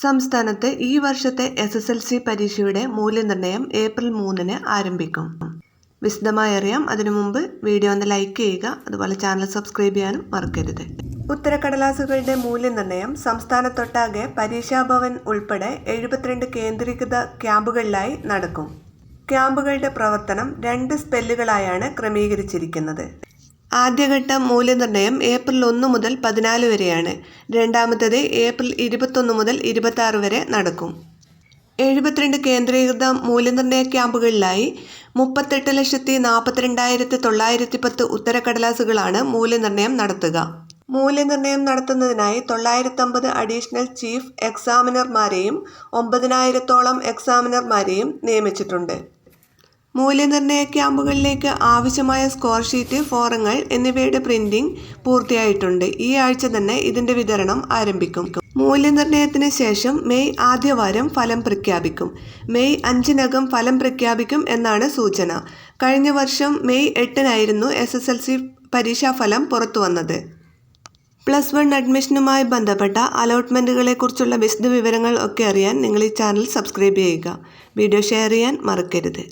സംസ്ഥാനത്ത് ഈ വർഷത്തെ SSLC പരീക്ഷയുടെ മൂല്യനിർണ്ണയം ഏപ്രിൽ 3-ന് ആരംഭിക്കും. വിശദമായി അറിയാം. അതിനു മുമ്പ് വീഡിയോ ഒന്ന് ലൈക്ക് ചെയ്യുക. അതുപോലെ ചാനൽ സബ്സ്ക്രൈബ് ചെയ്യാനും മറക്കരുത്. ഉത്തരക്കടലാസുകളുടെ മൂല്യനിർണ്ണയം സംസ്ഥാനത്തൊട്ടാകെ പരീക്ഷാഭവൻ ഉൾപ്പെടെ 72 കേന്ദ്രീകൃത ക്യാമ്പുകളിലായി നടക്കും. ക്യാമ്പുകളുടെ പ്രവർത്തനം 2 സ്പെല്ലുകളായാണ് ക്രമീകരിച്ചിരിക്കുന്നത്. ആദ്യഘട്ട മൂല്യനിർണ്ണയം ഏപ്രിൽ 1 മുതൽ 14 വരെയാണ്. രണ്ടാമത്തേത് ഏപ്രിൽ 21 മുതൽ 26 വരെ നടക്കും. 72 കേന്ദ്രീകൃത മൂല്യനിർണ്ണയ ക്യാമ്പുകളിലായി 38,42,910 ഉത്തരക്കടലാസുകളാണ് മൂല്യനിർണ്ണയം നടത്തുക. മൂല്യനിർണ്ണയം നടത്തുന്നതിനായി 950 അഡീഷണൽ ചീഫ് എക്സാമിനർമാരെയും 9,000-ഓളം എക്സാമിനർമാരെയും നിയമിച്ചിട്ടുണ്ട്. മൂല്യനിർണ്ണയ ക്യാമ്പുകളിലേക്ക് ആവശ്യമായ സ്കോർ ഷീറ്റ്, ഫോറങ്ങൾ എന്നിവയുടെ പ്രിന്റിംഗ് പൂർത്തിയായിട്ടുണ്ട്. ഈ ആഴ്ച തന്നെ ഇതിന്റെ വിതരണം ആരംഭിക്കും. മൂല്യനിർണ്ണയത്തിന് ശേഷം മെയ് ആദ്യവാരം ഫലം പ്രഖ്യാപിക്കും. മെയ് 5-നകം ഫലം പ്രഖ്യാപിക്കും എന്നാണ് സൂചന. കഴിഞ്ഞ വർഷം മെയ് 8-നായിരുന്നു SSLC പരീക്ഷാഫലം പുറത്തുവന്നത്. +1 അഡ്മിഷനുമായി ബന്ധപ്പെട്ട അലോട്ട്മെന്റുകളെക്കുറിച്ചുള്ള വിശദവിവരങ്ങൾ ഒക്കെ അറിയാൻ നിങ്ങൾ ഈ ചാനൽ സബ്സ്ക്രൈബ് ചെയ്യുക. വീഡിയോ ഷെയർ ചെയ്യാൻ മറക്കരുത്.